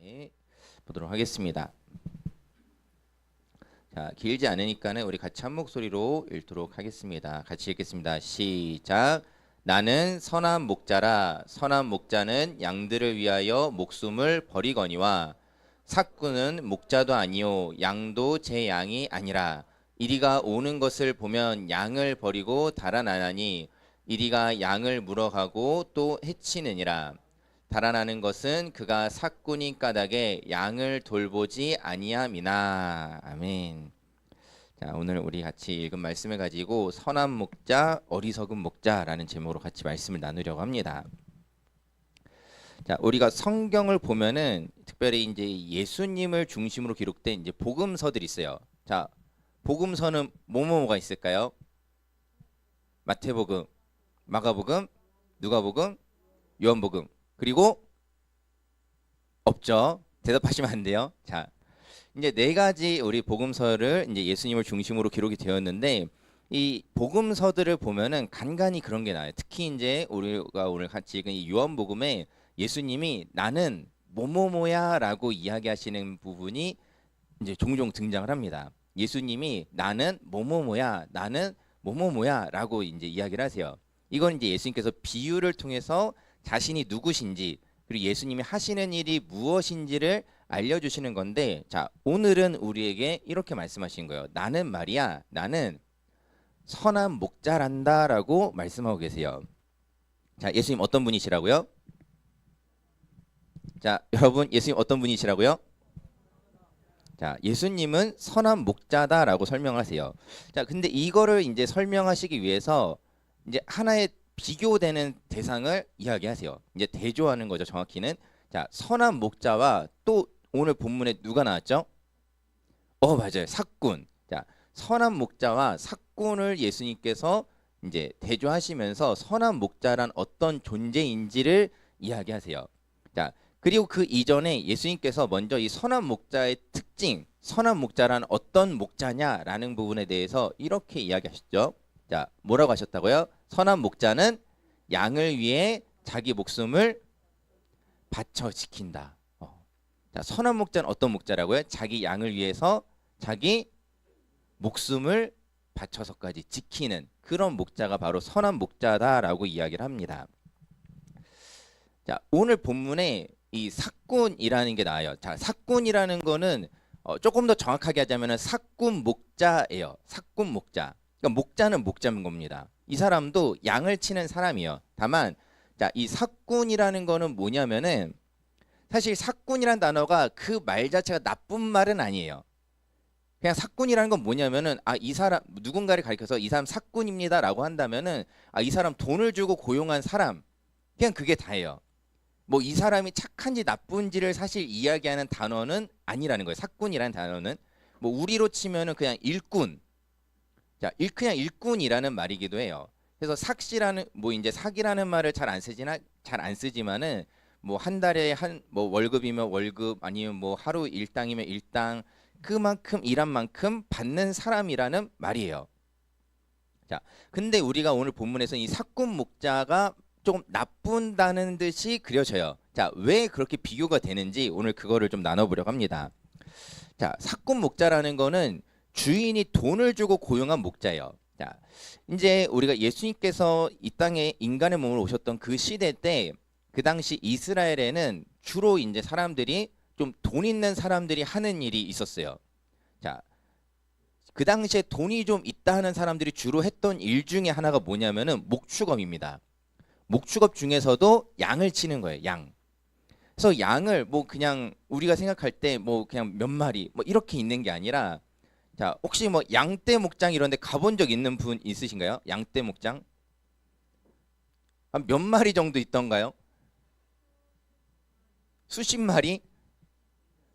네, 보도록 하겠습니다. 자, 길지 않으니까는 우리 같이 한 목소리로 읽도록 하겠습니다. 같이 읽겠습니다. 시작. 나는 선한 목자라. 선한 목자는 양들을 위하여 목숨을 버리거니와 삭구는 목자도 아니요 양도 제 양이 아니라 이리가 오는 것을 보면 양을 버리고 달아나나니 이리가 양을 물어가고 또 해치느니라. 달아나는 것은 그가 삭군이 까닭에 양을 돌보지 아니함이나. 아멘. 자, 오늘 우리 같이 읽은 말씀을 가지고 선한 목자, 어리석은 목자라는 제목으로 같이 말씀을 나누려고 합니다. 자, 우리가 성경을 보면은 특별히 이제 예수님을 중심으로 기록된 이제 복음서들이 있어요. 자, 복음서는 뭐가 있을까요? 마태복음, 마가복음, 누가복음, 요한복음. 그리고 없죠. 대답하시면 안 돼요. 자, 이제 네 가지 우리 복음서를 이제 예수님을 중심으로 기록이 되었는데 이 복음서들을 보면은 간간히 그런 게 나와요. 특히 이제 우리가 오늘 같이 읽은 이 요한복음에 예수님이 나는 뭐뭐뭐야라고 이야기하시는 부분이 이제 종종 등장을 합니다. 예수님이 나는 뭐뭐뭐야, 나는 뭐뭐뭐야라고 이제 이야기를 하세요. 이건 이제 예수님께서 비유를 통해서 자신이 누구신지 그리고 예수님이 하시는 일이 무엇인지를 알려주시는 건데, 자, 오늘은 우리에게 이렇게 말씀하신 거예요. 나는 말이야, 나는 선한 목자란다라고 말씀하고 계세요. 자, 예수님 어떤 분이시라고요? 자, 여러분, 예수님 어떤 분이시라고요? 자, 예수님은 선한 목자다라고 설명하세요. 자, 근데 이거를 이제 설명하시기 위해서 이제 하나의 비교되는 대상을 이야기하세요. 이제 대조하는 거죠, 정확히는. 자, 선한 목자와 또 오늘 본문에 누가 나왔죠? 맞아요. 삭군. 자, 선한 목자와 삭군을 예수님께서 이제 대조하시면서 선한 목자란 어떤 존재인지를 이야기하세요. 자, 그리고 그 이전에 예수님께서 먼저 이 선한 목자의 특징, 선한 목자란 어떤 목자냐라는 부분에 대해서 이렇게 이야기하셨죠. 자, 뭐라고 하셨다고요? 선한 목자는 양을 위해 자기 목숨을 바쳐 지킨다. 자, 선한 목자는 어떤 목자라고요? 자기 양을 위해서 자기 목숨을 바쳐서까지 지키는 그런 목자가 바로 선한 목자다라고 이야기를 합니다. 자, 오늘 본문에 이 삭군이라는 게 나와요. 자, 삭군이라는 거는 조금 더 정확하게 하자면 삭군 목자예요. 삭군 목자. 그러니까 목자는 목자인 겁니다. 이 사람도 양을 치는 사람이에요. 다만 자, 이 삭군이라는 거는 뭐냐면은 사실 삭군이라는 단어가 그 말 자체가 나쁜 말은 아니에요. 그냥 삭군이라는 건 뭐냐면은 이 사람 누군가를 가리켜서 이 사람 삭군입니다라고 한다면은 이 사람 돈을 주고 고용한 사람 그냥 그게 다예요. 뭐 이 사람이 착한지 나쁜지를 사실 이야기하는 단어는 아니라는 거예요. 삭군이라는 단어는 뭐 우리로 치면은 그냥 일꾼. 자, 그냥 일꾼이라는 말이기도 해요. 그래서 삭시라는 뭐 이제 사기라는 말을 잘 안 쓰지만은 뭐 한 달에 뭐 월급이면 월급 아니면 뭐 하루 일당이면 일당 그만큼 일한 만큼 받는 사람이라는 말이에요. 자, 근데 우리가 오늘 본문에서 이 삭군 목자가 조금 나쁜다는 듯이 그려져요. 자, 왜 그렇게 비교가 되는지 오늘 그거를 좀 나눠보려고 합니다. 자, 삭군 목자라는 거는 주인이 돈을 주고 고용한 목자예요. 자, 이제 우리가 예수님께서 이 땅에 인간의 몸으로 오셨던 그 시대 때 그 당시 이스라엘에는 주로 이제 사람들이 좀 돈 있는 사람들이 하는 일이 있었어요. 자, 그 당시에 돈이 좀 있다 하는 사람들이 주로 했던 일 중에 하나가 뭐냐면은 목축업입니다. 목축업 중에서도 양을 치는 거예요. 양. 그래서 양을 뭐 그냥 우리가 생각할 때 뭐 그냥 몇 마리 뭐 이렇게 있는 게 아니라 자, 혹시 뭐 양떼 목장 이런 데 가본 적 있는 분 있으신가요? 양떼 목장? 한 몇 마리 정도 있던가요? 수십 마리?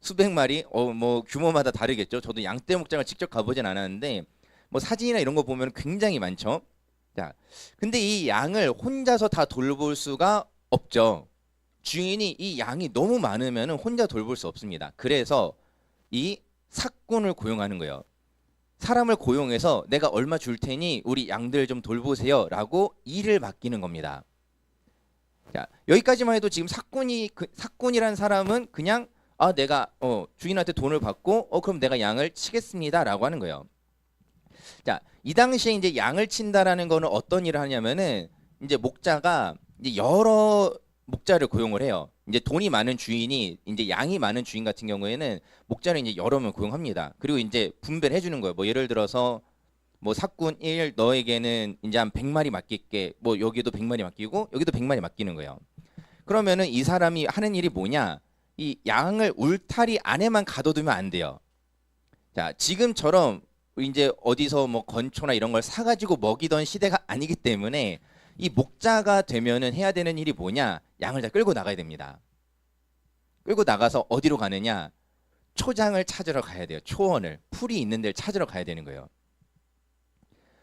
수백 마리? 뭐 규모마다 다르겠죠. 저도 양떼 목장을 직접 가보진 않았는데 뭐 사진이나 이런 거 보면 굉장히 많죠. 자, 근데 이 양을 혼자서 다 돌볼 수가 없죠. 주인이 이 양이 너무 많으면 혼자 돌볼 수 없습니다. 그래서 이 삭군을 고용하는 거예요. 사람을 고용해서 내가 얼마 줄 테니 우리 양들 좀 돌보세요 라고 일을 맡기는 겁니다. 자, 여기까지만 해도 지금 삭군이라는 사람은 그냥 아, 내가 주인한테 돈을 받고 그럼 내가 양을 치겠습니다라고 하는 거예요. 자, 이 당시에 이제 양을 친다라는 거는 어떤 일을 하냐면은 이제 목자가 이제 여러 목자를 고용을 해요. 이제 돈이 많은 주인이 이제 양이 많은 주인 같은 경우에는 목자를 이제 여러 명 고용합니다. 그리고 이제 분배를 해주는 거예요. 뭐 예를 들어서 뭐 사꾼 1 너에게는 이제 한 100마리 맡길게. 뭐 여기도 100마리 맡기고 여기도 100마리 맡기는 거예요. 그러면은 이 사람이 하는 일이 뭐냐? 이 양을 울타리 안에만 가둬두면 안 돼요. 자, 지금처럼 이제 어디서 뭐 건초나 이런 걸 사가지고 먹이던 시대가 아니기 때문에 이 목자가 되면은 해야 되는 일이 뭐냐? 양을 다 끌고 나가야 됩니다. 끌고 나가서 어디로 가느냐? 초장을 찾으러 가야 돼요. 초원을, 풀이 있는 데를 찾으러 가야 되는 거예요.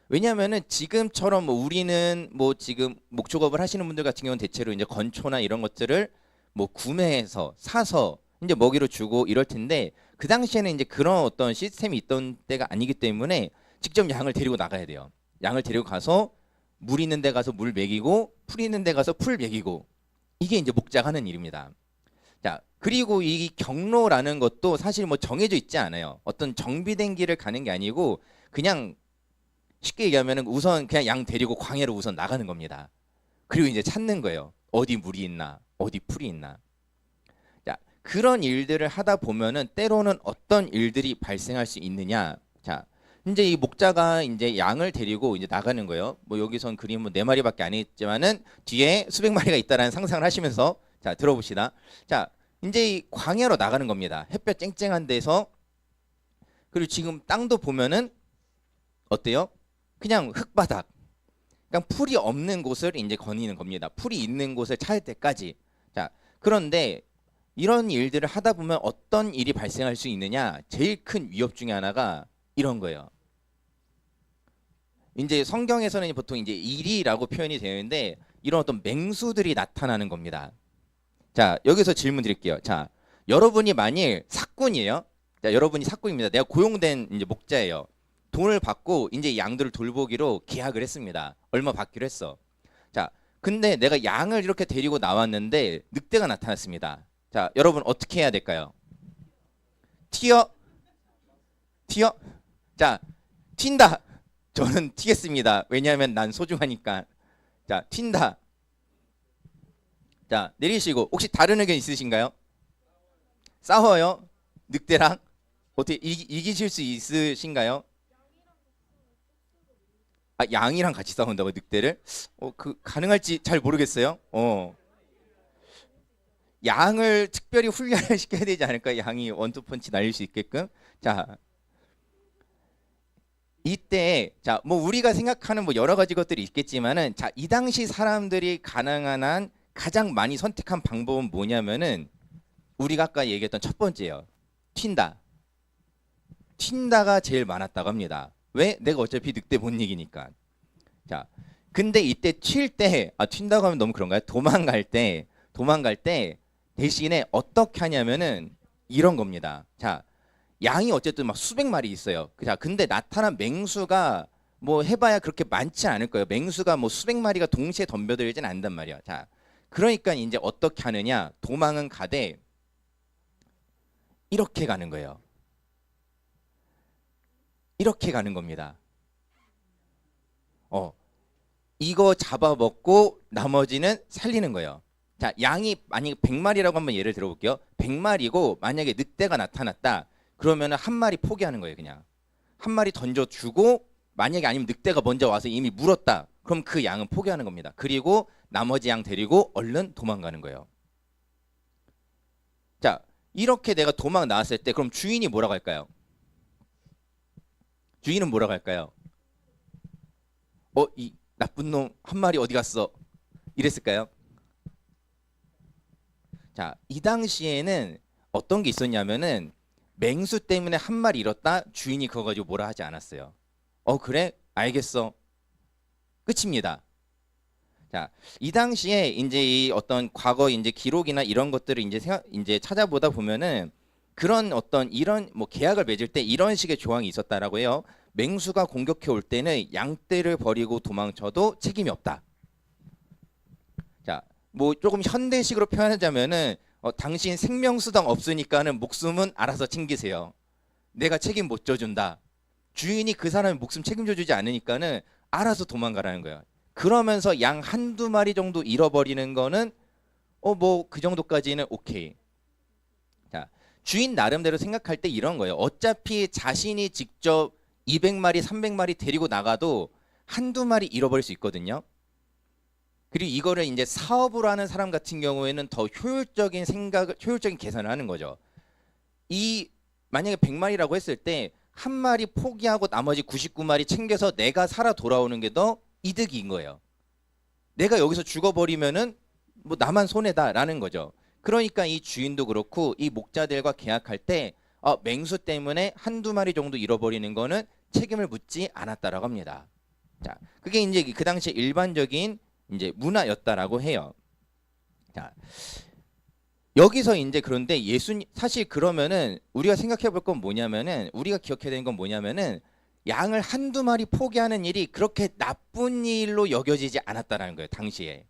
왜냐하면은 지금처럼 뭐 우리는 뭐 지금 목축업을 하시는 분들 같은 경우는 대체로 이제 건초나 이런 것들을 뭐 구매해서 사서 이제 먹이로 주고 이럴 텐데 그 당시에는 이제 그런 어떤 시스템이 있던 때가 아니기 때문에 직접 양을 데리고 나가야 돼요. 양을 데리고 가서 물 있는 데 가서 물 먹이고 풀 있는 데 가서 풀 먹이고 이게 이제 목자가 하는 일입니다. 자, 그리고 이 경로라는 것도 사실 뭐 정해져 있지 않아요. 어떤 정비된 길을 가는 게 아니고 그냥 쉽게 얘기하면 우선 그냥 양 데리고 광야로 우선 나가는 겁니다. 그리고 이제 찾는 거예요. 어디 물이 있나, 어디 풀이 있나. 자, 그런 일들을 하다 보면은 때로는 어떤 일들이 발생할 수 있느냐. 자, 이제 이 목자가 이제 양을 데리고 이제 나가는 거예요. 뭐 여기선 그림은 4마리밖에 안 있지만은 뒤에 수백 마리가 있다라는 상상을 하시면서 자, 들어봅시다. 자, 이제 이 광야로 나가는 겁니다. 햇볕 쨍쨍한 데서. 그리고 지금 땅도 보면은 어때요? 그냥 흙바닥. 그냥 풀이 없는 곳을 이제 거니는 겁니다. 풀이 있는 곳을 찾을 때까지. 자, 그런데 이런 일들을 하다 보면 어떤 일이 발생할 수 있느냐? 제일 큰 위협 중에 하나가 이런 거예요. 이제 성경에서는 보통 이제 일이라고 표현이 되어 있는데 이런 어떤 맹수들이 나타나는 겁니다. 자, 여기서 질문 드릴게요. 자, 여러분이 만일 사꾼이에요. 자, 여러분이 사꾼입니다. 내가 고용된 이제 목자예요. 돈을 받고 이제 양들을 돌보기로 계약을 했습니다. 얼마 받기로 했어. 자, 근데 내가 양을 이렇게 데리고 나왔는데 늑대가 나타났습니다. 자, 여러분 어떻게 해야 될까요? 튀어? 자, 튄다. 저는 튀겠습니다. 왜냐하면 난 소중하니까. 자, 튄다. 자, 내리시고 혹시 다른 의견 있으신가요? 싸워요? 늑대랑? 어떻게 이기실 수 있으신가요? 아, 양이랑 같이 싸운다고 늑대를? 그 가능할지 잘 모르겠어요. 양을 특별히 훈련을 시켜야 되지 않을까? 양이 원투펀치 날릴 수 있게끔. 자, 이때 자, 뭐 우리가 생각하는 뭐 여러 가지 것들이 있겠지만은 자, 이 당시 사람들이 가능한 한 가장 많이 선택한 방법은 뭐냐면은 우리가 아까 얘기했던 첫 번째예요. 튄다가 제일 많았다고 합니다. 왜? 내가 어차피 늑대 못 이기니까. 자, 근데 이때 튄다고 하면 너무 그런가요? 도망갈 때 대신에 어떻게 하냐면은 이런 겁니다. 자, 양이 어쨌든 막 수백 마리 있어요. 자, 근데 나타난 맹수가 뭐 해봐야 그렇게 많지 않을 거예요. 맹수가 뭐 수백 마리가 동시에 덤벼들진 않단 말이야. 자, 그러니까 이제 어떻게 하느냐? 도망은 가되 이렇게 가는 거예요. 이렇게 가는 겁니다. 이거 잡아먹고 나머지는 살리는 거예요. 자, 양이 만약에 100마리라고 한번 예를 들어볼게요. 100마리고 만약에 늑대가 나타났다. 그러면 한 마리 포기하는 거예요. 그냥 한 마리 던져주고 만약에 아니면 늑대가 먼저 와서 이미 물었다. 그럼 그 양은 포기하는 겁니다. 그리고 나머지 양 데리고 얼른 도망가는 거예요. 자, 이렇게 내가 도망 나왔을 때 그럼 주인이 뭐라고 할까요? 주인은 뭐라고 할까요? 이 나쁜 놈 한 마리 어디 갔어? 이랬을까요? 자, 이 당시에는 어떤 게 있었냐면은 맹수 때문에 한 마리 잃었다. 주인이 그거 가지고 뭐라 하지 않았어요. 그래? 알겠어. 끝입니다. 자, 이 당시에 이제 이 어떤 과거 이제 기록이나 이런 것들을 이제 찾아보다 보면은 그런 어떤 이런 뭐 계약을 맺을 때 이런 식의 조항이 있었다라고 해요. 맹수가 공격해 올 때는 양떼를 버리고 도망쳐도 책임이 없다. 자, 뭐 조금 현대식으로 표현하자면은 당신 생명수당 없으니까는 목숨은 알아서 챙기세요. 내가 책임 못 져준다. 주인이 그 사람의 목숨 책임져 주지 않으니까는 알아서 도망가라는 거예요. 그러면서 양 한두 마리 정도 잃어버리는 거는 뭐 그 정도까지는 오케이. 자, 주인 나름대로 생각할 때 이런 거예요. 어차피 자신이 직접 200마리, 300마리 데리고 나가도 한두 마리 잃어버릴 수 있거든요. 그리고 이거를 이제 사업으로 하는 사람 같은 경우에는 더 효율적인 효율적인 계산을 하는 거죠. 만약에 100마리라고 했을 때 한 마리 포기하고 나머지 99마리 챙겨서 내가 살아 돌아오는 게 더 이득인 거예요. 내가 여기서 죽어버리면은 뭐 나만 손해다라는 거죠. 그러니까 이 주인도 그렇고 이 목자들과 계약할 때 맹수 때문에 한두 마리 정도 잃어버리는 거는 책임을 묻지 않았다라고 합니다. 자, 그게 이제 그 당시 일반적인 이제 문화였다라고 해요. 자, 여기서 이제 그런데 사실 그러면은 우리가 생각해 볼 건 뭐냐면은 우리가 기억해야 되는 건 뭐냐면은 양을 한두 마리 포기하는 일이 그렇게 나쁜 일로 여겨지지 않았다라는 거예요. 당시에.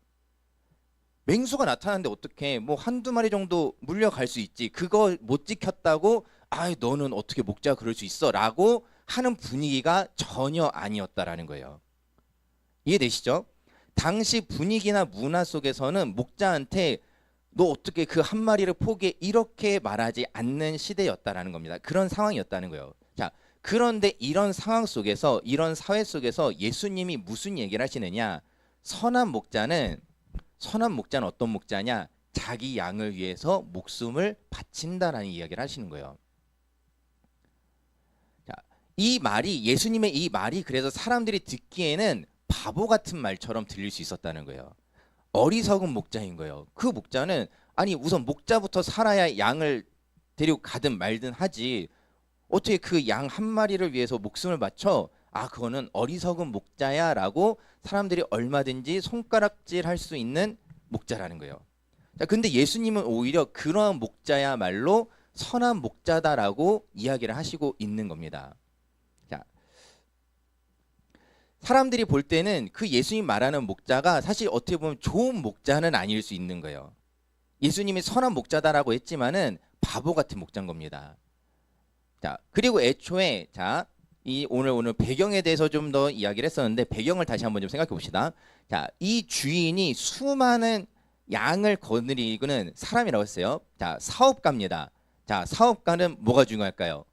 맹수가 나타났는데 어떻게 뭐 한두 마리 정도 물려갈 수 있지. 그거 못 지켰다고 너는 어떻게 목자가 그럴 수 있어 라고 하는 분위기가 전혀 아니었다라는 거예요. 이해되시죠? 당시 분위기나 문화 속에서는 목자한테 너 어떻게 그 한 마리를 포기해 이렇게 말하지 않는 시대였다라는 겁니다. 그런 상황이었다는 거예요. 자, 그런데 이런 상황 속에서 이런 사회 속에서 예수님이 무슨 얘기를 하시느냐? 선한 목자는 어떤 목자냐? 자기 양을 위해서 목숨을 바친다라는 이야기를 하시는 거예요. 자, 예수님의 이 말이 그래서 사람들이 듣기에는 바보 같은 말처럼 들릴 수 있었다는 거예요. 어리석은 목자인 거예요. 그 목자는 우선 목자부터 살아야 양을 데리고 가든 말든 하지. 어떻게 그 양 한 마리를 위해서 목숨을 바쳐? 그거는 어리석은 목자야라고 사람들이 얼마든지 손가락질할 수 있는 목자라는 거예요. 자, 근데 예수님은 오히려 그러한 목자야말로 선한 목자다라고 이야기를 하시고 있는 겁니다. 자, 사람들이 볼 때는 그 예수님 말하는 목자가 사실 어떻게 보면 좋은 목자는 아닐 수 있는 거예요. 예수님이 선한 목자다라고 했지만은 바보 같은 목자인 겁니다. 자, 그리고 애초에 오늘 배경에 대해서 좀 더 이야기를 했었는데 배경을 다시 한번 좀 생각해 봅시다. 자, 이 주인이 수많은 양을 거느리는 사람이라고 했어요. 자, 사업가입니다. 자, 사업가는 뭐가 중요할까요?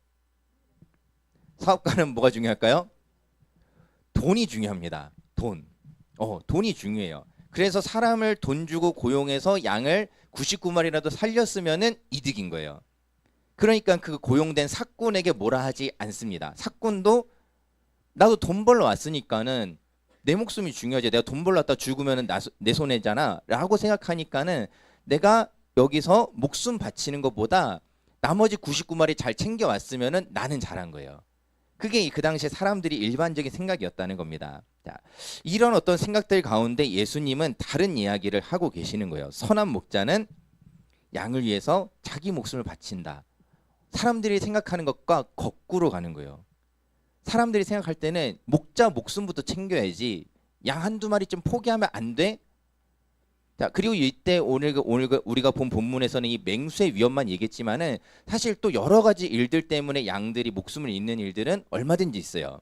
돈이 중요합니다. 돈이 중요해요. 그래서 사람을 돈 주고 고용해서 양을 99마리라도 살렸으면은 이득인 거예요. 그러니까 그 고용된 삭군에게 뭐라 하지 않습니다. 삭군도 나도 돈 벌러 왔으니까는 내 목숨이 중요하지. 내가 돈 벌러 왔다 죽으면은 내 손해잖아 라고 생각하니까는 내가 여기서 목숨 바치는 것보다 나머지 99마리 잘 챙겨왔으면은 나는 잘한 거예요. 그게 그 당시에 사람들이 일반적인 생각이었다는 겁니다. 자, 이런 어떤 생각들 가운데 예수님은 다른 이야기를 하고 계시는 거예요. 선한 목자는 양을 위해서 자기 목숨을 바친다. 사람들이 생각하는 것과 거꾸로 가는 거예요. 사람들이 생각할 때는 목자 목숨부터 챙겨야지 양 한두 마리 좀 포기하면 안 돼? 자, 그리고 이때 오늘 우리가 본 본문에서는 이 맹수의 위험만 얘기했지만은 사실 또 여러 가지 일들 때문에 양들이 목숨을 잃는 일들은 얼마든지 있어요.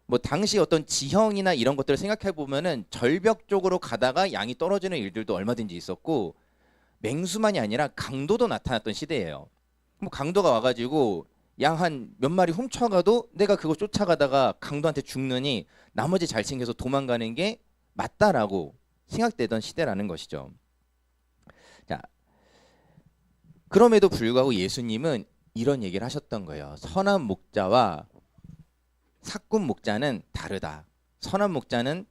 뭐 당시 어떤 지형이나 이런 것들을 생각해 보면은 절벽 쪽으로 가다가 양이 떨어지는 일들도 얼마든지 있었고 맹수만이 아니라 강도도 나타났던 시대예요. 뭐 강도가 와가지고 양 한 몇 마리 훔쳐가도 내가 그거 쫓아가다가 강도한테 죽느니 나머지 잘 챙겨서 도망가는 게 맞다라고 생각되던 시대라는 것이죠. 자, 그럼에도 불구하고 예수님은 이런 얘기를 하셨던 거예요. 선한 목자와 삭군 목자는 다르다. 선한 목자는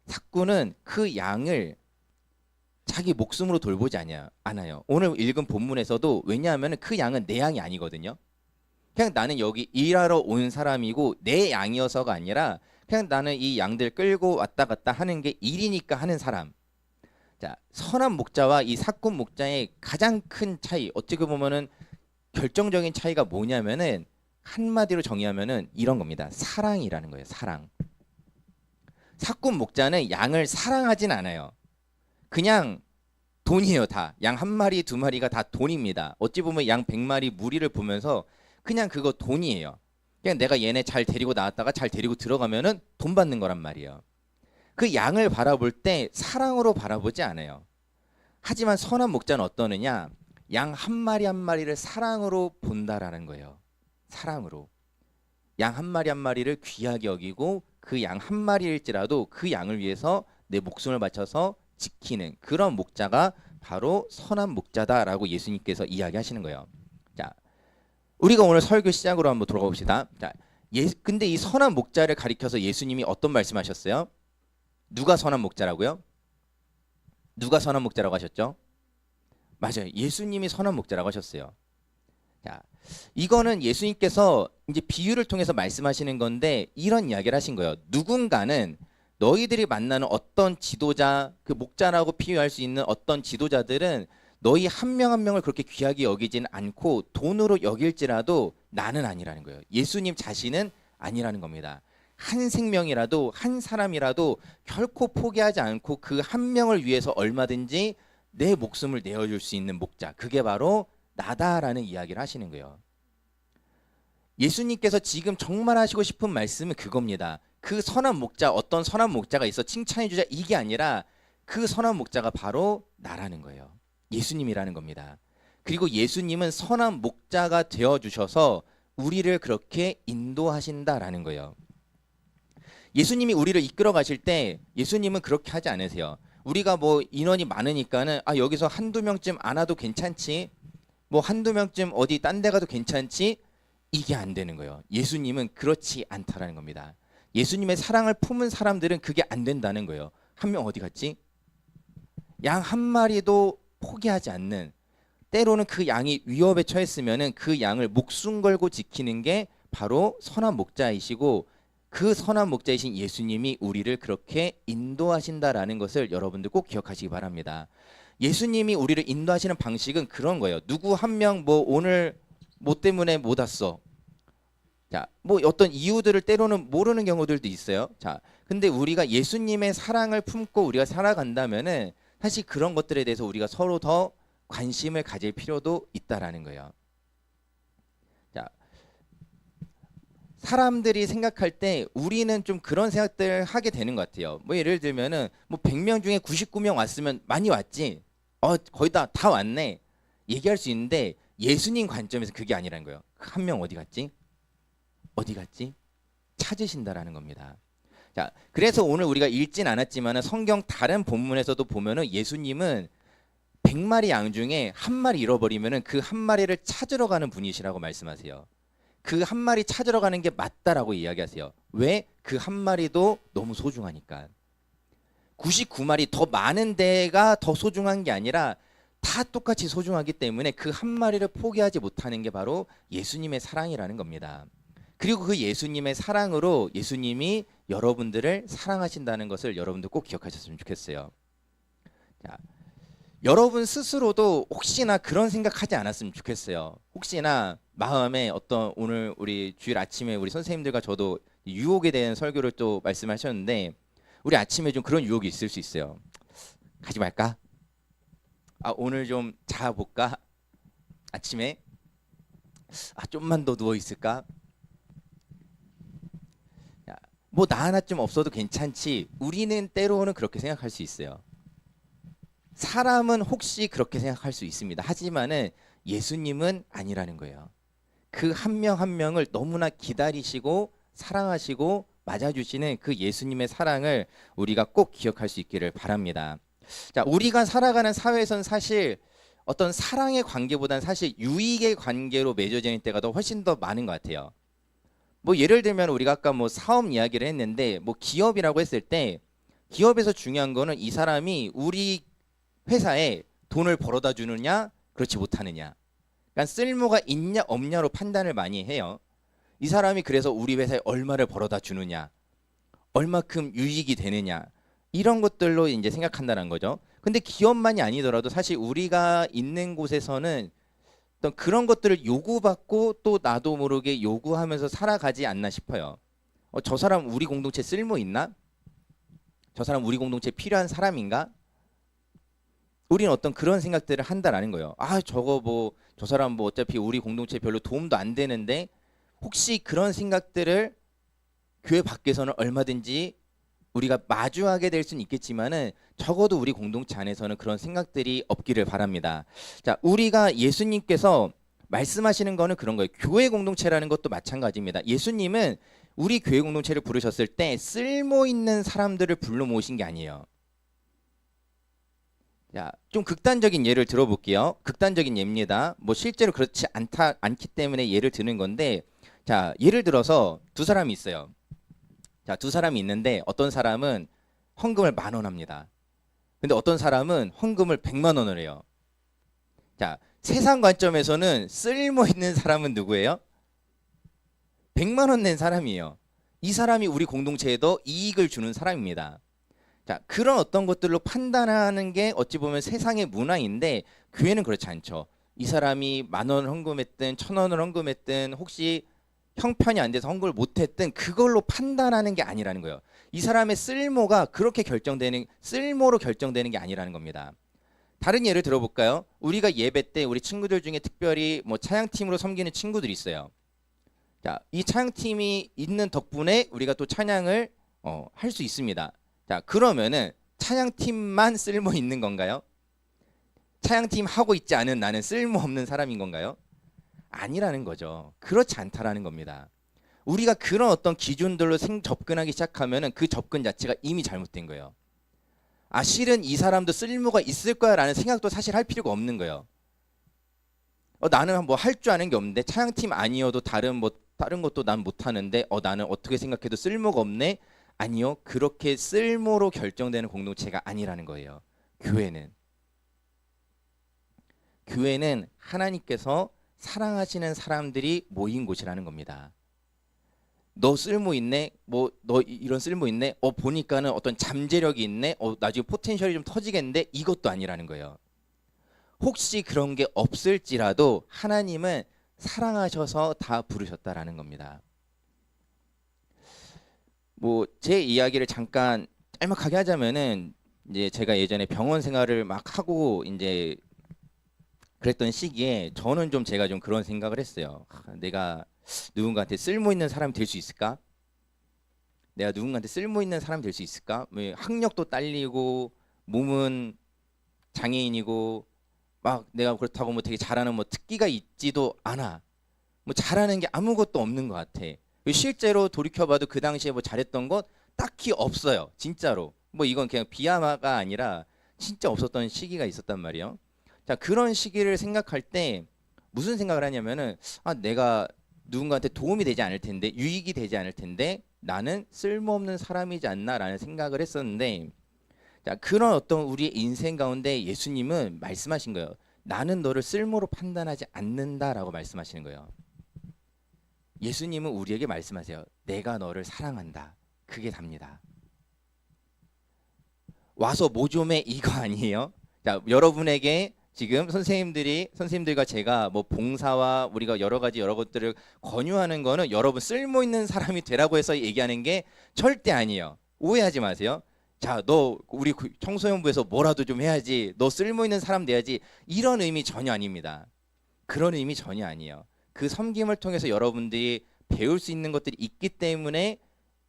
삭군은 그 양을 자기 목숨으로 돌보지 않아요. 오늘 읽은 본문에서도 왜냐하면 그 양은 내 양이 아니거든요. 그냥 나는 여기 일하러 온 사람이고 내 양이어서가 아니라 그냥 나는 이 양들 끌고 왔다 갔다 하는 게 일이니까 하는 사람. 자, 선한 목자와 이 삭군 목자의 가장 큰 차이, 어떻게 보면은 결정적인 차이가 뭐냐면은 한마디로 정의하면은 이런 겁니다. 사랑이라는 거예요. 사랑. 삭군 목자는 양을 사랑하진 않아요. 그냥 돈이에요. 다. 양 한 마리, 두 마리가 다 돈입니다. 어찌 보면 양 100마리 무리를 보면서 그냥 그거 돈이에요. 그냥 내가 얘네 잘 데리고 나왔다가 잘 데리고 들어가면은 돈 받는 거란 말이에요. 그 양을 바라볼 때 사랑으로 바라보지 않아요. 하지만 선한 목자는 어떠느냐? 양 한 마리 한 마리를 사랑으로 본다라는 거예요. 사랑으로. 양 한 마리 한 마리를 귀하게 여기고 그 양 한 마리일지라도 그 양을 위해서 내 목숨을 바쳐서 지키는 그런 목자가 바로 선한 목자다라고 예수님께서 이야기하시는 거예요. 자, 우리가 오늘 설교 시작으로 한번 돌아가 봅시다. 자, 근데 이 선한 목자를 가리켜서 예수님이 어떤 말씀하셨어요? 누가 선한 목자라고요? 누가 선한 목자라고 하셨죠? 맞아요. 예수님이 선한 목자라고 하셨어요. 자, 이거는 예수님께서 이제 비유를 통해서 말씀하시는 건데 이런 이야기를 하신 거예요. 누군가는 너희들이 만나는 어떤 지도자, 그 목자라고 비유할 수 있는 어떤 지도자들은 너희 한 명 한 명을 그렇게 귀하게 여기진 않고 돈으로 여길지라도 나는 아니라는 거예요. 예수님 자신은 아니라는 겁니다. 한 생명이라도 한 사람이라도 결코 포기하지 않고 그 한 명을 위해서 얼마든지 내 목숨을 내어줄 수 있는 목자, 그게 바로 나다라는 이야기를 하시는 거예요. 예수님께서 지금 정말 하시고 싶은 말씀은 그겁니다. 그 선한 목자, 어떤 선한 목자가 있어 칭찬해주자, 이게 아니라 그 선한 목자가 바로 나라는 거예요. 예수님이라는 겁니다. 그리고 예수님은 선한 목자가 되어주셔서 우리를 그렇게 인도하신다라는 거예요. 예수님이 우리를 이끌어 가실 때 예수님은 그렇게 하지 않으세요. 우리가 뭐 인원이 많으니까는 여기서 한두 명쯤 안 와도 괜찮지, 뭐 한두 명쯤 어디 딴 데 가도 괜찮지, 이게 안 되는 거예요. 예수님은 그렇지 않다라는 겁니다. 예수님의 사랑을 품은 사람들은 그게 안 된다는 거예요. 한 명 어디 갔지? 양 한 마리도 포기하지 않는, 때로는 그 양이 위협에 처했으면은 그 양을 목숨 걸고 지키는 게 바로 선한 목자이시고, 그 선한 목자이신 예수님이 우리를 그렇게 인도하신다라는 것을 여러분들 꼭 기억하시기 바랍니다. 예수님이 우리를 인도하시는 방식은 그런 거예요. 누구 한 명 뭐 오늘 뭐 때문에 못 왔어. 자, 뭐 어떤 이유들을 때로는 모르는 경우들도 있어요. 자, 근데 우리가 예수님의 사랑을 품고 우리가 살아간다면은 사실 그런 것들에 대해서 우리가 서로 더 관심을 가질 필요도 있다라는 거예요. 자, 사람들이 생각할 때 우리는 좀 그런 생각들을 하게 되는 것 같아요. 뭐 예를 들면은 뭐 100명 중에 99명 왔으면 많이 왔지. 거의 다 왔네. 얘기할 수 있는데 예수님 관점에서 그게 아니라는 거예요. 한 명 어디 갔지? 어디 갔지? 찾으신다라는 겁니다. 자, 그래서 오늘 우리가 읽진 않았지만 성경 다른 본문에서도 보면은 예수님은 100마리 양 중에 한 마리 잃어버리면은 그 한 마리를 찾으러 가는 분이시라고 말씀하세요. 그 한 마리 찾으러 가는 게 맞다라고 이야기하세요. 왜? 그 한 마리도 너무 소중하니까. 99마리 더 많은 데가 더 소중한 게 아니라 다 똑같이 소중하기 때문에 그 한 마리를 포기하지 못하는 게 바로 예수님의 사랑이라는 겁니다. 그리고 그 예수님의 사랑으로 예수님이 여러분들을 사랑하신다는 것을 여러분들 꼭 기억하셨으면 좋겠어요. 자, 여러분 스스로도 혹시나 그런 생각하지 않았으면 좋겠어요. 혹시나 마음에 어떤, 오늘 우리 주일 아침에 우리 선생님들과 저도 유혹에 대한 설교를 또 말씀하셨는데 우리 아침에 좀 그런 유혹이 있을 수 있어요. 가지 말까? 오늘 좀 자볼까? 아침에 좀만 더 누워 있을까? 뭐 나 하나 좀 없어도 괜찮지. 우리는 때로는 그렇게 생각할 수 있어요. 사람은 혹시 그렇게 생각할 수 있습니다. 하지만은 예수님은 아니라는 거예요. 그 한 명 한 명을 너무나 기다리시고 사랑하시고 맞아주시는 그 예수님의 사랑을 우리가 꼭 기억할 수 있기를 바랍니다. 자, 우리가 살아가는 사회에서는 사실 어떤 사랑의 관계보다는 사실 유익의 관계로 맺어지는 때가 더 훨씬 더 많은 것 같아요. 뭐 예를 들면 우리가 아까 뭐 사업 이야기를 했는데 뭐 기업이라고 했을 때 기업에서 중요한 거는 이 사람이 우리 회사에 돈을 벌어다 주느냐 그렇지 못하느냐, 그러니까 쓸모가 있냐 없냐로 판단을 많이 해요. 이 사람이 그래서 우리 회사에 얼마를 벌어다 주느냐, 얼마큼 유익이 되느냐, 이런 것들로 이제 생각한다는 거죠. 근데 기업만이 아니더라도 사실 우리가 있는 곳에서는 어떤 그런 것들을 요구받고 또 나도 모르게 요구하면서 살아가지 않나 싶어요. 저 사람 우리 공동체 쓸모 있나? 저 사람 우리 공동체 필요한 사람인가? 우리는 어떤 그런 생각들을 한다라는 거예요. 아, 저거 뭐 저 사람 뭐 어차피 우리 공동체 별로 도움도 안 되는데, 혹시 그런 생각들을 교회 밖에서는 얼마든지 우리가 마주하게 될 수는 있겠지만은 적어도 우리 공동체 안에서는 그런 생각들이 없기를 바랍니다. 자, 우리가 예수님께서 말씀하시는 거는 그런 거예요. 교회 공동체라는 것도 마찬가지입니다. 예수님은 우리 교회 공동체를 부르셨을 때 쓸모 있는 사람들을 불러 모으신 게 아니에요. 자, 좀 극단적인 예를 들어볼게요. 극단적인 예입니다. 뭐 실제로 그렇지 않기 때문에 예를 드는 건데, 자, 예를 들어서 두 사람이 있어요. 자, 두 사람이 있는데 어떤 사람은 헌금을 10,000원 합니다. 근데 어떤 사람은 헌금을 100만 원을 해요. 자, 세상 관점에서는 쓸모 있는 사람은 누구예요? 100만 원 낸 사람이에요. 이 사람이 우리 공동체에도 이익을 주는 사람입니다. 자, 그런 어떤 것들로 판단하는 게 어찌 보면 세상의 문화인데, 교회는 그렇지 않죠. 이 사람이 10,000원 헌금했든 1,000원을 헌금했든 혹시 형편이 안 돼서 헌금을 못했든 그걸로 판단하는 게 아니라는 거예요. 이 사람의 쓸모가 그렇게 쓸모로 결정되는 게 아니라는 겁니다. 다른 예를 들어볼까요? 우리가 예배 때 우리 친구들 중에 특별히 뭐 찬양팀으로 섬기는 친구들이 있어요. 자, 이 찬양팀이 있는 덕분에 우리가 또 찬양을 할 수 있습니다. 자, 그러면은 찬양팀만 쓸모 있는 건가요? 찬양팀 하고 있지 않은 나는 쓸모없는 사람인 건가요? 아니라는 거죠. 그렇지 않다라는 겁니다. 우리가 그런 어떤 기준들로 접근하기 시작하면은 그 접근 자체가 이미 잘못된 거예요. 아, 실은 이 사람도 쓸모가 있을 거야 라는 생각도 사실 할 필요가 없는 거예요. 나는 뭐 할 줄 아는 게 없는데, 찬양팀 아니어도 다른 것도 난 못하는데 나는 어떻게 생각해도 쓸모가 없네? 아니요. 그렇게 쓸모로 결정되는 공동체가 아니라는 거예요. 교회는 하나님께서 사랑하시는 사람들이 모인 곳이라는 겁니다. 너 쓸모 있네? 너 이런 쓸모 있네? 보니까는 어떤 잠재력이 있네? 나중에 포텐셜이 좀 터지겠는데? 이것도 아니라는 거예요. 혹시 그런 게 없을지라도 하나님은 사랑하셔서 다 부르셨다라는 겁니다. 뭐 제 이야기를 잠깐 짤막하게 하자면은, 이제 제가 예전에 병원 생활을 막 하고 이제 그랬던 시기에 저는 제가 좀 그런 생각을 했어요. 내가 누군가한테 쓸모 있는 사람이 될 수 있을까? 내가 누군가한테 쓸모 있는 사람이 될 수 있을까? 학력도 딸리고 몸은 장애인이고 막 내가 그렇다고 뭐 되게 잘하는 뭐 특기가 있지도 않아. 뭐 잘하는 게 아무것도 없는 것 같아. 실제로 돌이켜봐도 그 당시에 뭐 잘했던 것 딱히 없어요. 진짜로. 뭐 이건 그냥 비하마가 아니라 진짜 없었던 시기가 있었단 말이에요. 자, 그런 시기를 생각할 때 무슨 생각을 하냐면은, 내가 누군가한테 도움이 되지 않을 텐데, 유익이 되지 않을 텐데 나는 쓸모없는 사람이지 않나라는 생각을 했었는데, 자, 그런 어떤 우리의 인생 가운데 예수님은 말씀하신 거예요. 나는 너를 쓸모로 판단하지 않는다라고 말씀하시는 거예요. 예수님은 우리에게 말씀하세요. 내가 너를 사랑한다. 그게 답니다. 와서 뭐 좀 해, 이거 아니에요? 자, 여러분에게 지금 선생님들과 제가 뭐 봉사와 우리가 여러 것들을 권유하는 거는 여러분 쓸모 있는 사람이 되라고 해서 얘기하는 게 절대 아니에요. 오해하지 마세요. 자, 너 우리 청소년부에서 뭐라도 좀 해야지, 너 쓸모 있는 사람 돼야지, 이런 의미 전혀 아닙니다. 그런 의미 전혀 아니에요. 그 섬김을 통해서 여러분들이 배울 수 있는 것들이 있기 때문에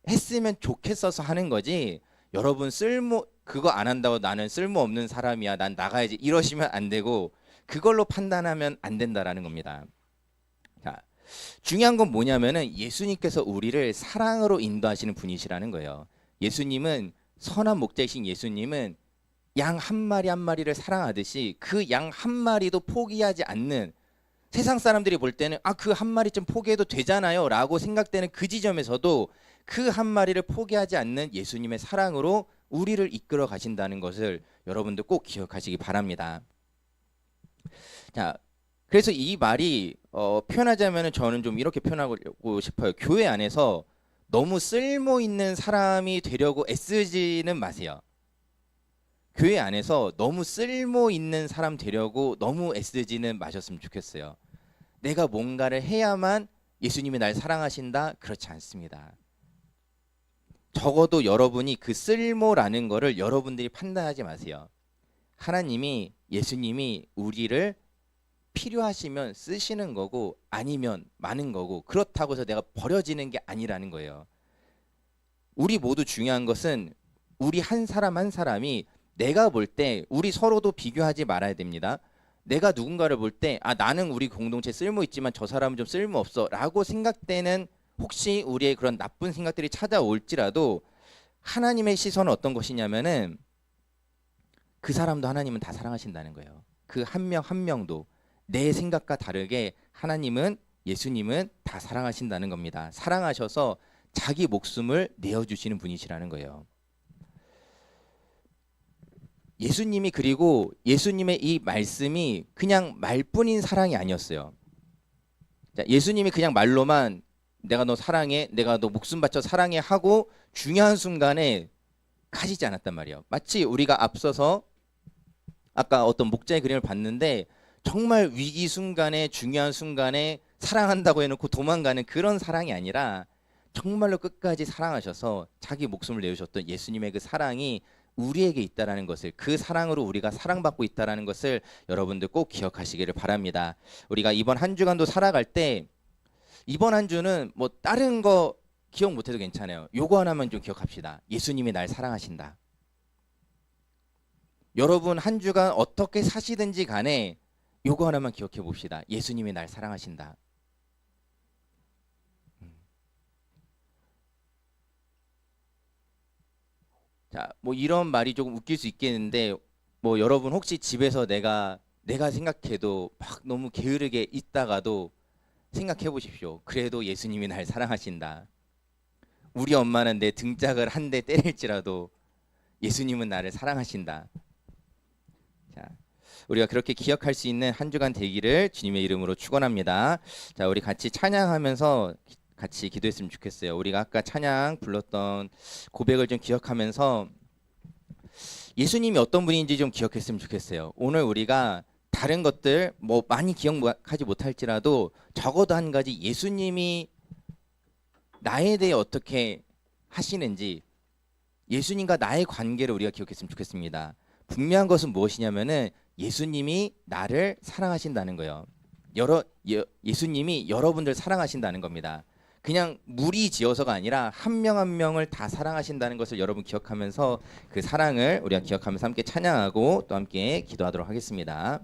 했으면 좋겠어서 하는 거지, 여러분 그거 안 한다고 나는 쓸모없는 사람이야, 난 나가야지, 이러시면 안 되고 그걸로 판단하면 안 된다라는 겁니다. 자, 중요한 건 뭐냐면은 예수님께서 우리를 사랑으로 인도하시는 분이시라는 거예요. 예수님은 선한 목자이신 예수님은 양 한 마리 한 마리를 사랑하듯이 그 양 한 마리도 포기하지 않는, 세상 사람들이 볼 때는 그 한 마리쯤 포기해도 되잖아요 라고 생각되는 그 지점에서도 그 한 마리를 포기하지 않는 예수님의 사랑으로 우리를 이끌어 가신다는 것을 여러분들 꼭 기억하시기 바랍니다. 자, 그래서 이 말이 표현하자면 저는 좀 이렇게 표현하고 싶어요. 교회 안에서 너무 쓸모 있는 사람이 되려고 애쓰지는 마세요. 교회 안에서 너무 쓸모 있는 사람 되려고 너무 애쓰지는 마셨으면 좋겠어요. 내가 뭔가를 해야만 예수님이 날 사랑하신다? 그렇지 않습니다. 적어도 여러분이 그 쓸모라는 거를 여러분들이 판단하지 마세요. 하나님이 예수님이 우리를 필요하시면 쓰시는 거고 아니면 마는 거고 그렇다고 해서 내가 버려지는 게 아니라는 거예요. 우리 모두 중요한 것은 우리 한 사람 한 사람이 내가 볼 때 우리 서로도 비교하지 말아야 됩니다. 내가 누군가를 볼 때 나는 우리 공동체 쓸모 있지만 저 사람은 좀 쓸모 없어 라고 생각되는 혹시 우리의 그런 나쁜 생각들이 찾아올지라도 하나님의 시선은 어떤 것이냐면은 그 사람도 하나님은 다 사랑하신다는 거예요. 그 한 명 한 명도 내 생각과 다르게 하나님은 예수님은 다 사랑하신다는 겁니다. 사랑하셔서 자기 목숨을 내어주시는 분이시라는 거예요. 예수님이 그리고 예수님의 이 말씀이 그냥 말뿐인 사랑이 아니었어요. 자, 예수님이 그냥 말로만 내가 너 사랑해, 내가 너 목숨 바쳐 사랑해 하고 중요한 순간에 가시지 않았단 말이에요. 마치 우리가 앞서서 아까 어떤 목자의 그림을 봤는데 정말 위기 순간에 중요한 순간에 사랑한다고 해놓고 도망가는 그런 사랑이 아니라 정말로 끝까지 사랑하셔서 자기 목숨을 내주셨던 예수님의 그 사랑이 우리에게 있다라는 것을, 그 사랑으로 우리가 사랑받고 있다라는 것을 여러분들 꼭 기억하시기를 바랍니다. 우리가 이번 한 주간도 살아갈 때 이번 한 주는 뭐 다른 거 기억 못해도 괜찮아요. 요거 하나만 좀 기억합시다. 예수님이 날 사랑하신다. 여러분 한 주간 어떻게 사시든지 간에 요거 하나만 기억해 봅시다. 예수님이 날 사랑하신다. 자, 뭐 이런 말이 조금 웃길 수 있겠는데 뭐 여러분 혹시 집에서 내가 생각해도 막 너무 게으르게 있다가도 생각해 보십시오. 그래도 예수님이 날 사랑하신다. 우리 엄마는 내 등짝을 한 대 때릴지라도 예수님은 나를 사랑하신다. 자, 우리가 그렇게 기억할 수 있는 한 주간 되기를 주님의 이름으로 축원합니다. 자, 우리 같이 찬양하면서 같이 기도했으면 좋겠어요. 우리가 아까 찬양 불렀던 고백을 좀 기억하면서 예수님이 어떤 분인지 좀 기억했으면 좋겠어요. 오늘 우리가 다른 것들 뭐 많이 기억하지 못할지라도 적어도 한 가지 예수님이 나에 대해 어떻게 하시는지, 예수님과 나의 관계를 우리가 기억했으면 좋겠습니다. 분명한 것은 무엇이냐면은 예수님이 나를 사랑하신다는 거예요. 예수님이 여러분들 사랑하신다는 겁니다. 그냥 무리지어서가 아니라 한 명 한 명을 다 사랑하신다는 것을 여러분 기억하면서 그 사랑을 우리가 기억하면서 함께 찬양하고 또 함께 기도하도록 하겠습니다.